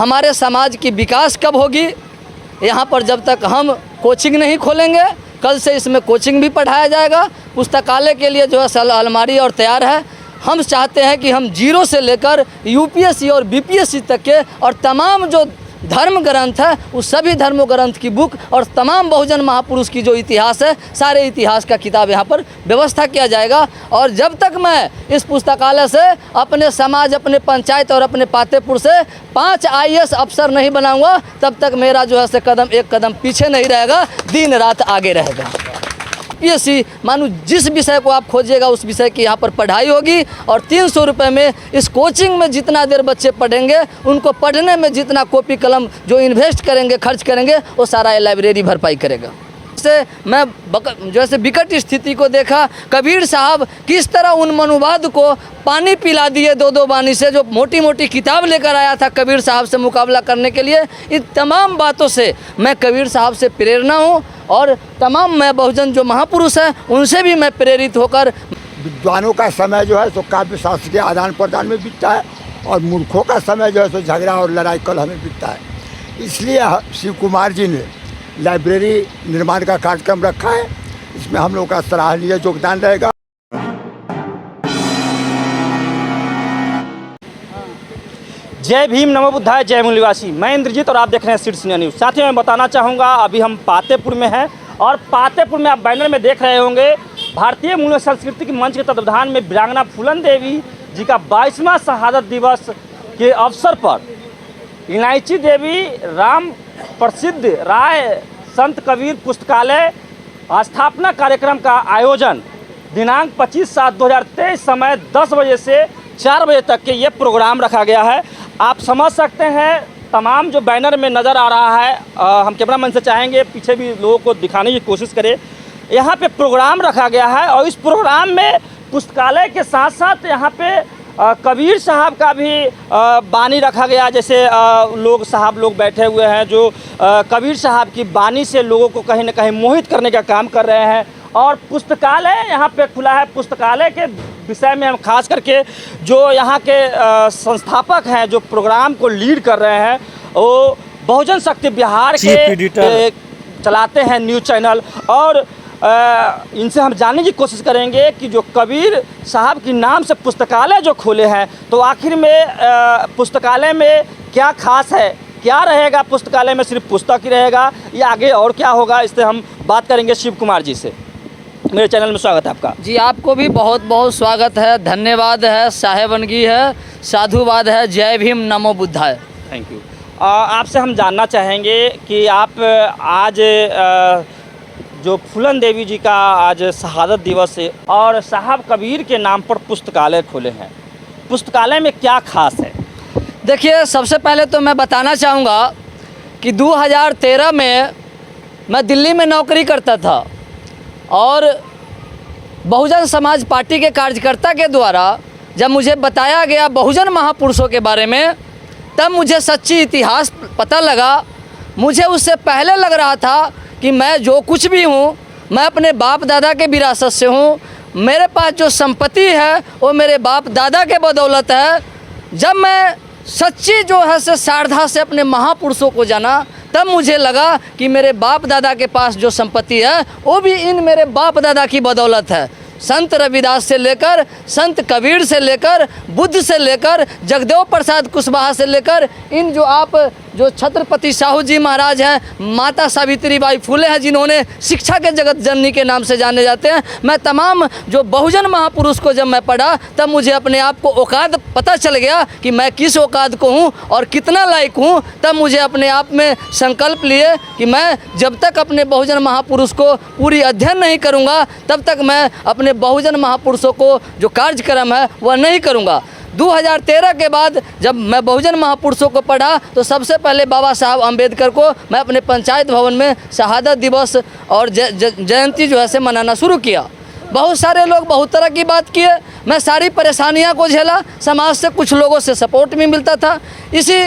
हमारे समाज की विकास कब होगी। यहाँ पर जब तक हम कोचिंग नहीं खोलेंगे, कल से इसमें कोचिंग भी पढ़ाया जाएगा। पुस्तकालय के लिए जो है अलमारी और तैयार है। हम चाहते हैं कि हम जीरो से लेकर यूपीएससी और बीपीएससी तक के और तमाम जो धर्म ग्रंथ है उस सभी धर्म ग्रंथ की बुक और तमाम बहुजन महापुरुष की जो इतिहास है सारे इतिहास का किताब यहाँ पर व्यवस्था किया जाएगा। और जब तक मैं इस पुस्तकालय से अपने समाज, अपने पंचायत और अपने पातेपुर से 5 IAS अफसर नहीं बनाऊंगा, तब तक मेरा जो है से कदम एक कदम पीछे नहीं रहेगा, दिन रात आगे रहेगा। यूपीएससी मानो जिस विषय को आप खोजिएगा उस विषय की यहाँ पर पढ़ाई होगी। और 300 रुपये में इस कोचिंग में जितना देर बच्चे पढ़ेंगे, उनको पढ़ने में जितना कॉपी कलम जो इन्वेस्ट करेंगे, खर्च करेंगे, वो सारा लाइब्रेरी भरपाई करेगा। से मैं जैसे विकट स्थिति को देखा, कबीर साहब किस तरह उन मनुवाद को पानी पिला दिए 2-2 बानी से, जो मोटी मोटी किताब लेकर आया था कबीर साहब से मुकाबला करने के लिए। इन तमाम बातों से मैं कबीर साहब से प्रेरणा हूँ और तमाम मैं बहुजन जो महापुरुष हैं उनसे भी मैं प्रेरित होकर। विद्वानों का समय जो है सो काव्य शास्त्र के आदान प्रदान में बीतता है और मूर्खों का समय जो है सो झगड़ा और लड़ाई कलह में बीतता है। इसलिए शिव कुमार जी ने लाइब्रेरी निर्माण का कार्यक्रम रखा है। इसमें हम लोग का सराहनीय योगदान रहेगा। जय भीम, नमो बुद्धाय, जय मूल्यवासी। मैं इंद्रजीत और आप देख रहे हैं सिटी सीनियर न्यूज़। साथियों, मैं बताना चाहूँगा अभी हम पातेपुर में हैं और पातेपुर में आप बैनर में देख रहे होंगे भारतीय मूल्य संस्कृति के मंच के तत्वाधान में वीरांगना फूलन देवी जी का 22वां शहादत दिवस के अवसर पर इलायची देवी राम प्रसिद्ध राय संत कबीर पुस्तकालय स्थापना कार्यक्रम का आयोजन दिनांक 25/7/2023 समय 10 बजे से 4 बजे तक के ये प्रोग्राम रखा गया है। आप समझ सकते हैं तमाम जो बैनर में नज़र आ रहा है। हम कैमरामैन से चाहेंगे पीछे भी लोगों को दिखाने की कोशिश करें। यहाँ पे प्रोग्राम रखा गया है और इस प्रोग्राम में पुस्तकालय के साथ साथ यहाँ पे कबीर साहब का भी बानी रखा गया। जैसे साहब लोग बैठे हुए हैं जो कबीर साहब की बानी से लोगों को कहीं ना कहीं मोहित करने का काम कर रहे हैं। और पुस्तकालय यहाँ पे खुला है। पुस्तकालय के विषय में हम खास करके जो यहाँ के संस्थापक हैं, जो प्रोग्राम को लीड कर रहे हैं, वो बहुजन शक्ति बिहार के चलाते हैं न्यूज़ चैनल। और इनसे हम जानने की कोशिश करेंगे कि जो कबीर साहब के नाम से पुस्तकालय जो खोले हैं, तो आखिर में पुस्तकालय में क्या खास है, क्या रहेगा पुस्तकालय में, सिर्फ पुस्तक ही रहेगा या आगे और क्या होगा, इससे हम बात करेंगे शिव कुमार जी से। मेरे चैनल में स्वागत है आपका। जी, आपको भी बहुत बहुत स्वागत है, धन्यवाद है, साहेबनगी है, साधुवाद है, जय भीम, नमो बुद्धाय। Thank you. आपसे हम जानना चाहेंगे कि आप आज जो फूलन देवी जी का आज शहादत दिवस है और साहब कबीर के नाम पर पुस्तकालय खोले हैं, पुस्तकालय में क्या खास है? देखिए, सबसे पहले तो मैं बताना चाहूँगा कि 2013 में मैं दिल्ली में नौकरी करता था और बहुजन समाज पार्टी के कार्यकर्ता के द्वारा जब मुझे बताया गया बहुजन महापुरुषों के बारे में, तब मुझे सच्ची इतिहास पता लगा। मुझे उससे पहले लग रहा था कि मैं जो कुछ भी हूँ, मैं अपने बाप दादा के विरासत से हूँ। मेरे पास जो संपत्ति है वो मेरे बाप दादा के बदौलत है। जब मैं सच्ची जो है से श्रद्धा से अपने महापुरुषों को जाना, तब मुझे लगा कि मेरे बाप दादा के पास जो संपत्ति है वो भी इन मेरे बाप दादा की बदौलत है। संत रविदास से लेकर, संत कबीर से लेकर, बुद्ध से लेकर, जगदेव प्रसाद कुशवाहा से लेकर, इन जो आप जो छत्रपति साहू जी महाराज हैं, माता सावित्री बाई फुले हैं जिन्होंने शिक्षा के जगत जननी के नाम से जाने जाते हैं। मैं तमाम जो बहुजन महापुरुष को जब मैं पढ़ा, तब मुझे अपने आप को औकात पता चल गया कि मैं किस औकात को हूँ और कितना लायक हूँ। तब मुझे अपने आप में संकल्प लिए कि मैं जब तक अपने बहुजन महापुरुष को पूरी अध्ययन नहीं करूँगा, तब तक मैं अपने बहुजन महापुरुषों को जो कार्यक्रम है वह नहीं करूँगा। 2013 के बाद जब मैं बहुजन महापुरुषों को पढ़ा, तो सबसे पहले बाबा साहब अम्बेडकर को मैं अपने पंचायत भवन में शहादत दिवस और जयंती जो है से मनाना शुरू किया। बहुत सारे लोग बहुत तरह की बात किए, मैं सारी परेशानियां को झेला, समाज से कुछ लोगों से सपोर्ट भी मिलता था। इसी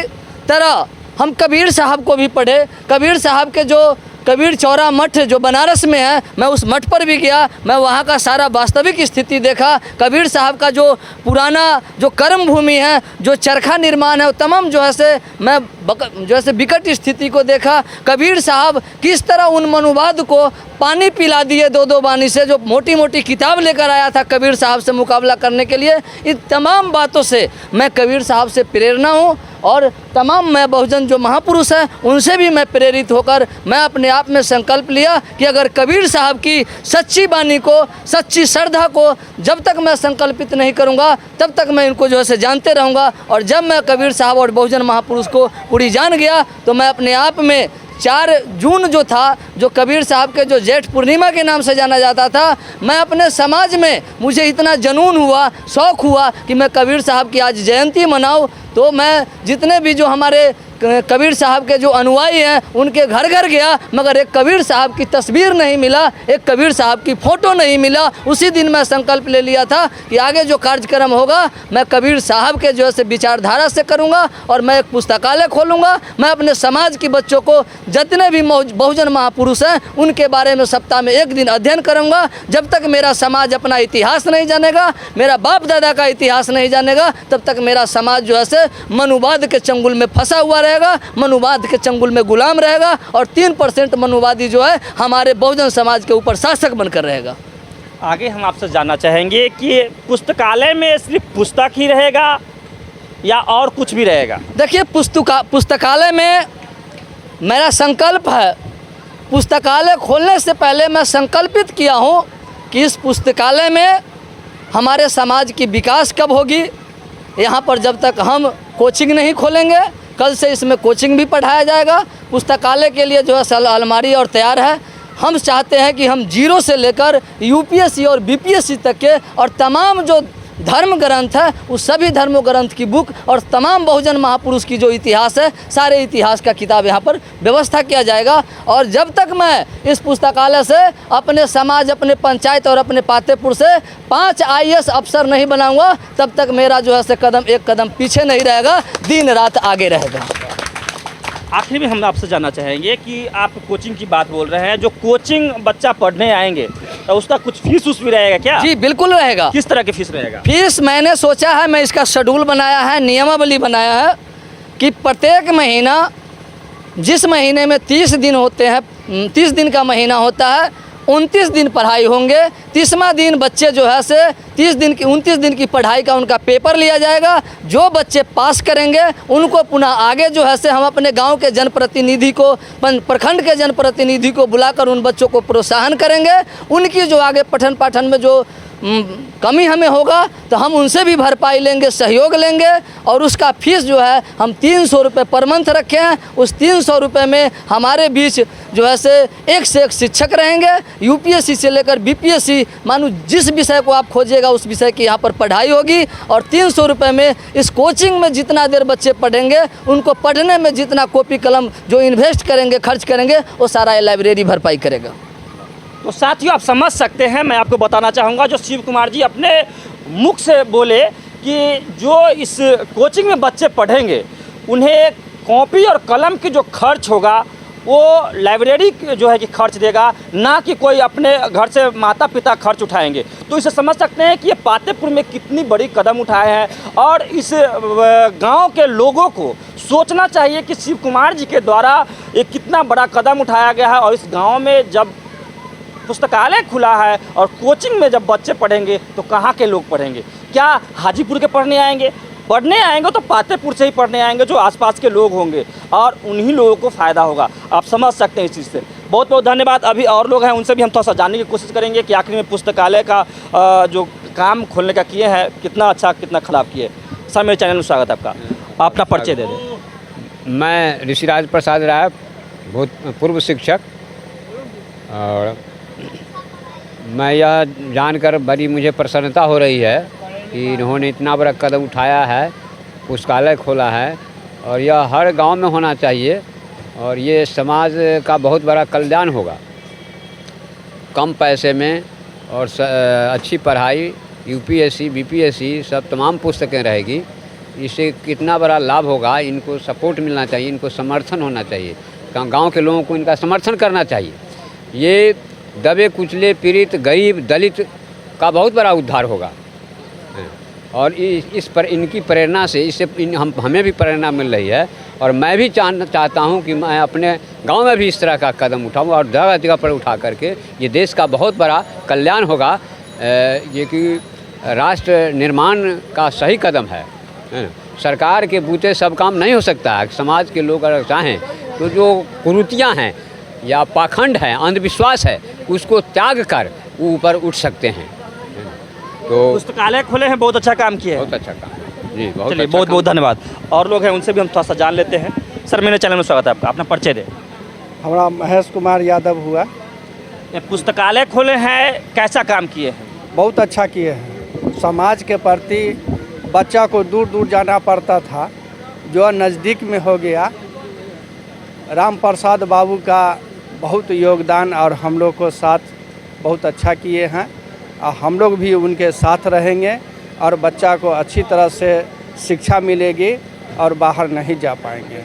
तरह हम कबीर साहब को भी पढ़े। कबीर साहब के जो कबीर चौरा मठ जो बनारस में है, मैं उस मठ पर भी गया। मैं वहाँ का सारा वास्तविक स्थिति देखा। कबीर साहब का जो पुराना जो कर्म भूमि है, जो चरखा निर्माण है, वो तमाम जो है से मैं जो है विकट स्थिति को देखा। कबीर साहब किस तरह उन मनुवाद को पानी पिला दिए दो बानी से, जो मोटी मोटी किताब लेकर आया था कबीर साहब से मुकाबला करने के लिए। इन तमाम बातों से मैं कबीर साहब से प्रेरणा हूँ और तमाम मैं बहुजन जो महापुरुष हैं उनसे भी मैं प्रेरित होकर मैं अपने आप में संकल्प लिया कि अगर कबीर साहब की सच्ची बानी को, सच्ची श्रद्धा को जब तक मैं संकल्पित नहीं करूंगा तब तक मैं इनको जो है जानते रहूंगा। और जब मैं कबीर साहब और बहुजन महापुरुष को पूरी जान गया तो मैं अपने आप में 4 जून जो था, जो कबीर साहब के जो जेठ पूर्णिमा के नाम से जाना जाता था, मैं अपने समाज में मुझे इतना जुनून हुआ, शौक़ हुआ कि मैं कबीर साहब की आज जयंती मनाऊं। तो मैं जितने भी जो हमारे कबीर साहब के जो अनुयायी हैं उनके घर घर गया, मगर एक कबीर साहब की तस्वीर नहीं मिला, एक कबीर साहब की फ़ोटो नहीं मिला। उसी दिन मैं संकल्प ले लिया था कि आगे जो कार्यक्रम होगा मैं कबीर साहब के जो है से विचारधारा से करूंगा और मैं एक पुस्तकालय खोलूंगा। मैं अपने समाज के बच्चों को जितने भी बहुजन महापुरुष हैं उनके बारे में सप्ताह में 1 दिन अध्ययन करूंगा। जब तक मेरा समाज अपना इतिहास नहीं जानेगा, मेरा बाप दादा का इतिहास नहीं जानेगा, तब तक मेरा समाज जो है से मनुवाद के चंगुल में फंसा हुआ रहेगा, मनुवाद के चंगुल में गुलाम रहेगा और 3% मनुवादी जो है हमारे बहुजन समाज के ऊपर शासक बनकर रहेगा। आगे हम आपसे जानना चाहेंगे कि पुस्तकालय में सिर्फ पुस्तक ही रहेगा या और कुछ भी रहेगा? देखिए, पुस्तकालय में मेरा संकल्प है, पुस्तकालय खोलने से पहले मैं संकल्पित किया हूँ कि इस पुस्तकालय में हमारे समाज की विकास कब होगी। यहाँ पर जब तक हम कोचिंग नहीं खोलेंगे, कल से इसमें कोचिंग भी पढ़ाया जाएगा। पुस्तकालय के लिए जो है अलमारी और तैयार है। हम चाहते हैं कि हम 0 से लेकर यूपीएससी और बीपीएससी तक के और तमाम जो धर्म ग्रंथ है उस सभी धर्म ग्रंथ की बुक और तमाम बहुजन महापुरुष की जो इतिहास है, सारे इतिहास का किताब यहाँ पर व्यवस्था किया जाएगा। और जब तक मैं इस पुस्तकालय से अपने समाज, अपने पंचायत और अपने पातेपुर से 5 IAS अफसर नहीं बनाऊंगा, तब तक मेरा जो है से एक कदम पीछे नहीं रहेगा, दिन रात आगे रहेगा। आखिर में हम आपसे जानना चाहेंगे कि आप कोचिंग की बात बोल रहे हैं, जो कोचिंग बच्चा पढ़ने आएंगे तो उसका कुछ फीस भी रहेगा क्या? जी बिल्कुल रहेगा। किस तरह की फीस रहेगा? फीस मैंने सोचा है, मैं इसका शेड्यूल बनाया है, नियमावली बनाया है कि प्रत्येक महीना, जिस महीने में 30 दिन होते हैं, 30 दिन का महीना होता है, 29 दिन पढ़ाई होंगे। 30वां दिन बच्चे जो है से 29 दिन की पढ़ाई का उनका पेपर लिया जाएगा। जो बच्चे पास करेंगे उनको पुनः आगे जो है से हम अपने गांव के जनप्रतिनिधि को, प्रखंड के जनप्रतिनिधि को बुलाकर उन बच्चों को प्रोत्साहन करेंगे। उनकी जो आगे पठन पाठन में जो कमी हमें होगा तो हम उनसे भी भरपाई लेंगे, सहयोग लेंगे। और उसका फीस जो है हम 300 रुपये पर मंथ रखे हैं। उस 300 रुपये में हमारे बीच जो है से एक से एक शिक्षक रहेंगे। यूपीएससी से लेकर बीपीएससी, मानो जिस विषय को आप खोजिएगा उस विषय की यहाँ पर पढ़ाई होगी। और 300 रुपये में इस कोचिंग में जितना देर बच्चे पढ़ेंगे, उनको पढ़ने में जितना कॉपी कलम जो इन्वेस्ट करेंगे, खर्च करेंगे, वो सारा लाइब्रेरी भरपाई करेगा। तो साथियों, आप समझ सकते हैं, मैं आपको बताना चाहूँगा, जो शिव कुमार जी अपने मुख से बोले कि जो इस कोचिंग में बच्चे पढ़ेंगे उन्हें कॉपी और कलम की जो खर्च होगा वो लाइब्रेरी जो है कि खर्च देगा, ना कि कोई अपने घर से माता पिता खर्च उठाएंगे। तो इसे समझ सकते हैं कि ये पातेपुर में कितनी बड़ी कदम उठाए हैं। और इस गांव के लोगों को सोचना चाहिए कि शिव कुमार जी के द्वारा एक कितना बड़ा कदम उठाया गया है। और इस गाँव में जब पुस्तकालय खुला है और कोचिंग में जब बच्चे पढ़ेंगे तो कहाँ के लोग पढ़ेंगे? क्या हाजीपुर के पढ़ने आएंगे तो पातेपुर से ही पढ़ने आएंगे, जो आसपास के लोग होंगे, और उन्हीं लोगों को फ़ायदा होगा। आप समझ सकते हैं इस चीज़ से। बहुत बहुत धन्यवाद। अभी और लोग हैं, उनसे भी हम थोड़ा सा जानने की कोशिश करेंगे कि आखिर में पुस्तकालय का जो काम खोलने का किए हैं कितना अच्छा कितना ख़राब किए। सर, मेरे चैनल में स्वागत है आपका। अपना परिचय दे दें। मैं ऋषिराज प्रसाद राय, भूतपूर्व शिक्षक, और मैं यह जानकर बड़ी मुझे प्रसन्नता हो रही है कि इन्होंने इतना बड़ा कदम उठाया है, पुस्तकालय खोला है, और यह हर गांव में होना चाहिए। और ये समाज का बहुत बड़ा कल्याण होगा। कम पैसे में और अच्छी पढ़ाई, यूपीएससी बीपीएससी सब तमाम पुस्तकें रहेगी। इससे कितना बड़ा लाभ होगा, इनको सपोर्ट मिलना चाहिए, इनको समर्थन होना चाहिए। गांव के लोगों को इनका समर्थन करना चाहिए। ये दबे कुचले पीड़ित गरीब दलित का बहुत बड़ा उद्धार होगा और इस पर इनकी प्रेरणा से इससे हमें भी प्रेरणा मिल रही है और मैं भी चाहता हूं कि मैं अपने गांव में भी इस तरह का कदम उठाऊं और जगह जगह पर उठा करके ये देश का बहुत बड़ा कल्याण होगा। ये कि राष्ट्र निर्माण का सही कदम है ना। सरकार के बूते सब काम नहीं हो सकता है। समाज के लोग अगर चाहें तो जो कुरीतियाँ हैं या पाखंड है, अंधविश्वास है, उसको त्याग कर ऊपर उठ सकते हैं। तो पुस्तकालय खोले हैं, बहुत अच्छा काम किया है। बहुत अच्छा काम है जी, बहुत चलिए अच्छा बहुत काम। बहुत धन्यवाद। और लोग हैं उनसे भी हम थोड़ा सा जान लेते हैं। सर मेरे चैनल में स्वागत है आपका, अपना परिचय दें। हमारा महेश कुमार यादव हुआ। ये पुस्तकालय खोले हैं, कैसा काम किए हैं? बहुत अच्छा किए हैं। समाज के प्रति बच्चा को दूर दूर जाना पड़ता था, जो नज़दीक में हो गया। राम प्रसाद बाबू का बहुत योगदान और हम लोग को साथ बहुत अच्छा किए हैं और हम लोग भी उनके साथ रहेंगे और बच्चा को अच्छी तरह से शिक्षा मिलेगी और बाहर नहीं जा पाएंगे।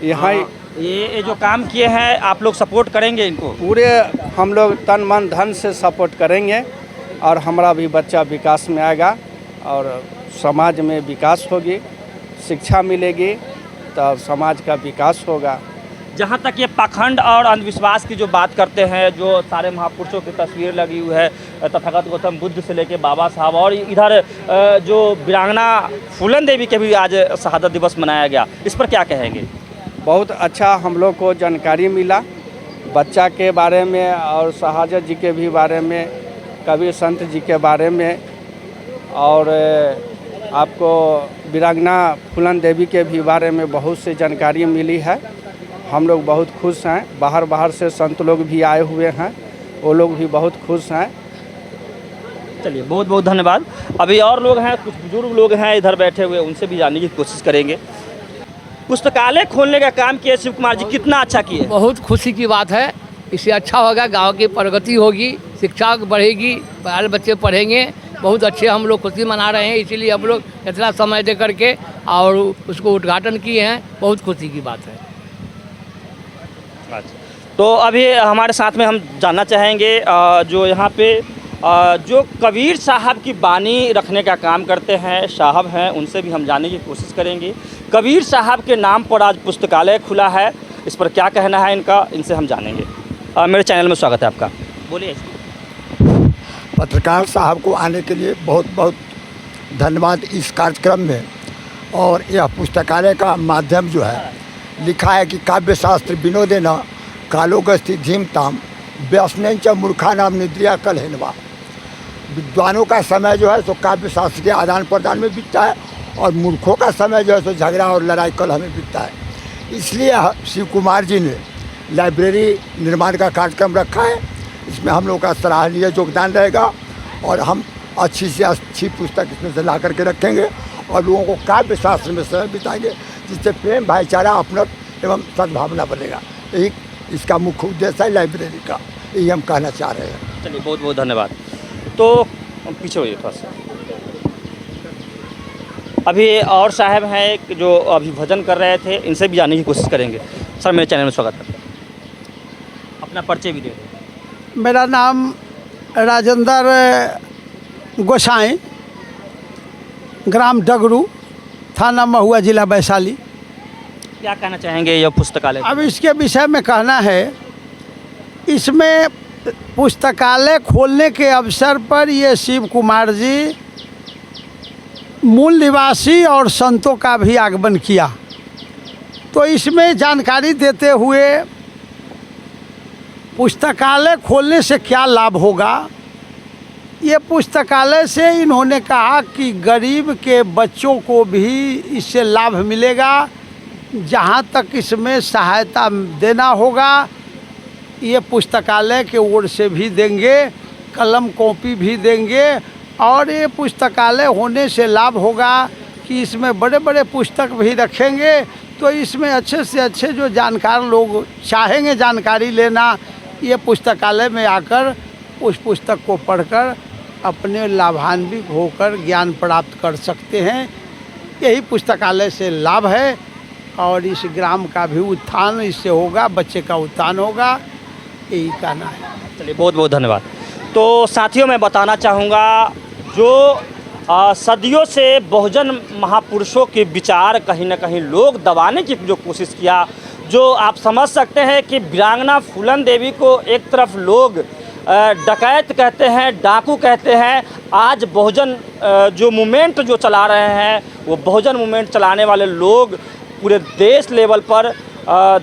यहाँ ये जो काम किए हैं आप लोग सपोर्ट करेंगे इनको? पूरे हम लोग तन मन धन से सपोर्ट करेंगे और हमारा भी बच्चा विकास में आएगा और समाज में विकास होगी, शिक्षा मिलेगी तो समाज का विकास होगा। जहाँ तक ये पाखंड और अंधविश्वास की जो बात करते हैं, जो सारे महापुरुषों की तस्वीर लगी हुई है, तथागत गौतम बुद्ध से लेके बाबा साहब, और इधर जो वीरांगना फूलन देवी के भी आज शहादत दिवस मनाया गया, इस पर क्या कहेंगे? बहुत अच्छा हम लोग को जानकारी मिला बच्चा के बारे में और शहादत जी के भी बारे में, कबीर संत जी के बारे में, और आपको वीरांगना फूलन देवी के भी बारे में बहुत सी जानकारी मिली है। हम लोग बहुत खुश हैं। बाहर से संत लोग भी आए हुए हैं, वो लोग भी बहुत खुश हैं। चलिए बहुत बहुत धन्यवाद। अभी और लोग हैं, कुछ बुजुर्ग लोग हैं इधर बैठे हुए, उनसे भी जानने की कोशिश करेंगे। पुस्तकालय खोलने का काम किया शिव कुमार जी, कितना अच्छा किए? बहुत खुशी की बात है। इससे अच्छा होगा, गांव की प्रगति होगी, शिक्षा बढ़ेगी, बाल बच्चे पढ़ेंगे। बहुत अच्छे हम लोग खुशी मना रहे हैं, इसीलिए हम लोग इतना समय दे करके और उसको उद्घाटन किए हैं। बहुत खुशी की बात है। तो अभी हमारे साथ में हम जानना चाहेंगे जो यहाँ पे जो कबीर साहब की बानी रखने का काम करते हैं साहब हैं, उनसे भी हम जानने की कोशिश करेंगे। कबीर साहब के नाम पर आज पुस्तकालय खुला है, इस पर क्या कहना है इनका, इनसे हम जानेंगे। मेरे चैनल में स्वागत है आपका, बोलिए। पत्रकार साहब को आने के लिए बहुत बहुत धन्यवाद इस कार्यक्रम में। और यह पुस्तकालय का माध्यम जो है, लिखा है कि काव्य शास्त्र विनोदेन कालोगस्ति धीमताम व्यसनेंच मूर्खानाम निद्रिया कलहिनवा। विद्वानों का समय जो है सो काव्य शास्त्र के आदान प्रदान में बीतता है और मूर्खों का समय जो है सो झगड़ा और लड़ाई कलह में बीतता है। इसलिए शिव कुमार जी ने लाइब्रेरी निर्माण का कार्यक्रम रखा है। इसमें हम लोग का सराहनीय योगदान रहेगा और हम अच्छी से अच्छी पुस्तक इसमें से ला करके रखेंगे और लोगों को काव्य शास्त्र में समय बिताएंगे, जिससे प्रेम, भाईचारा, अपनत्व एवं सद्भावना बनेगा। यही इसका मुख्य उद्देश्य है लाइब्रेरी का, यही हम कहना चाह रहे हैं। चलिए बहुत बहुत धन्यवाद। तो पीछे होइए थोड़ा सा। अभी और साहब हैं जो अभी भजन कर रहे थे, इनसे भी जानने की कोशिश करेंगे। सर मेरे चैनल में स्वागत है, अपना परिचय भी दे दें। मेरा नाम राजेंद्र गोसाई, ग्राम डगरू, थाना महुआ, जिला वैशाली। क्या कहना चाहेंगे यह पुस्तकालय? अब इसके विषय में कहना है, इसमें पुस्तकालय खोलने के अवसर पर ये शिव कुमार जी मूल निवासी और संतों का भी आगमन किया। तो इसमें जानकारी देते हुए पुस्तकालय खोलने से क्या लाभ होगा, ये पुस्तकालय से इन्होंने कहा कि गरीब के बच्चों को भी इससे लाभ मिलेगा। जहाँ तक इसमें सहायता देना होगा ये पुस्तकालय के ओर से भी देंगे, कलम कॉपी भी देंगे। और ये पुस्तकालय होने से लाभ होगा कि इसमें बड़े बड़े पुस्तक भी रखेंगे, तो इसमें अच्छे से अच्छे जो जानकार लोग चाहेंगे जानकारी लेना, ये पुस्तकालय में आकर उस पुस्तक को पढ़कर अपने लाभान्वित होकर ज्ञान प्राप्त कर सकते हैं। यही पुस्तकालय से लाभ है और इस ग्राम का भी उत्थान इससे होगा, बच्चे का उत्थान होगा, यही कहना है। चलिए बहुत बहुत धन्यवाद। तो साथियों मैं बताना चाहूँगा जो सदियों से बहुजन महापुरुषों के विचार कहीं ना कहीं लोग दबाने की जो कोशिश किया, जो आप समझ सकते हैं कि वीरांगना फूलन देवी को एक तरफ लोग डकैत कहते हैं, डाकू कहते हैं। आज बहुजन जो मूवमेंट जो चला रहे हैं वो बहुजन मूवमेंट चलाने वाले लोग पूरे देश लेवल पर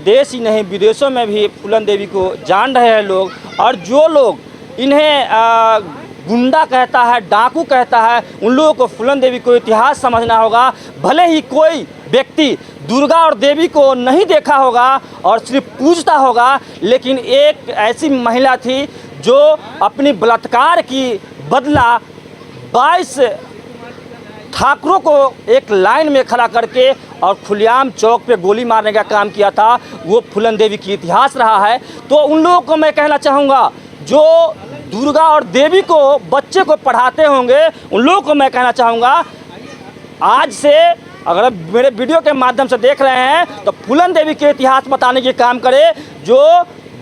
देश ही नहीं विदेशों में भी फूलन देवी को जान रहे हैं लोग। और जो लोग इन्हें गुंडा कहता है, डाकू कहता है, उन लोगों को फूलन देवी को इतिहास समझना होगा। भले ही कोई व्यक्ति दुर्गा और देवी को नहीं देखा होगा और सिर्फ पूजता होगा, लेकिन एक ऐसी महिला थी जो अपनी बलात्कार की बदला 22 ठाकुरों को एक लाइन में खड़ा करके और खुलेआम चौक पे गोली मारने का काम किया था, वो फूलन देवी की इतिहास रहा है। तो उन लोगों को मैं कहना चाहूँगा जो दुर्गा और देवी को बच्चे को पढ़ाते होंगे, उन लोगों को मैं कहना चाहूँगा आज से अगर मेरे वीडियो के माध्यम से देख रहे हैं तो फूलन देवी के इतिहास बताने के काम करें। जो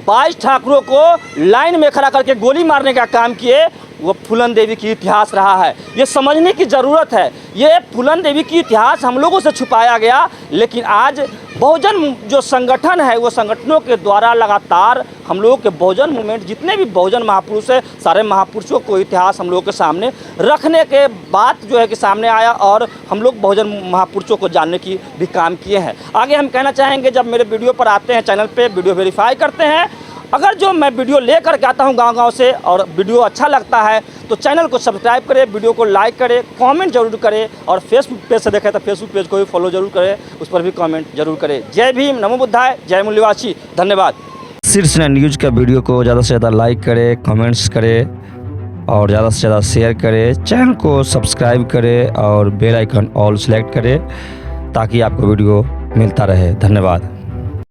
22 ठाकुरों को लाइन में खड़ा करके गोली मारने का काम किए, वो फूलन देवी की इतिहास रहा है। ये समझने की ज़रूरत है। ये फूलन देवी की इतिहास हम लोगों से छुपाया गया, लेकिन आज बहुजन जो संगठन है वो संगठनों के द्वारा लगातार हम लोगों के बहुजन मूवमेंट जितने भी बहुजन महापुरुष है, सारे महापुरुषों को इतिहास हम लोगों के सामने रखने के बाद जो है कि सामने आया और हम लोग बहुजन महापुरुषों को जानने की भी काम किए हैं। आगे हम कहना चाहेंगे जब मेरे वीडियो पर आते हैं चैनल पे वीडियो वेरीफाई करते हैं। अगर जो मैं वीडियो लेकर के आता हूँ गांव-गांव से और वीडियो अच्छा लगता है तो चैनल को सब्सक्राइब करें, वीडियो को लाइक करें, कमेंट जरूर करें और फेसबुक पेज से देखें तो फेसबुक पेज को भी फॉलो जरूर करें, उस पर भी कमेंट जरूर करें। जय भीम, नमो बुद्धाय, जय मूल्यवासी, धन्यवाद। शीर्ष न्यूज़ का वीडियो को ज़्यादा से ज़्यादा लाइक करें, कमेंट्स करें और ज़्यादा से ज़्यादा शेयर करें। चैनल को सब्सक्राइब करें और बेल आइकन ऑल सेलेक्ट करें ताकि आपको वीडियो मिलता रहे। धन्यवाद।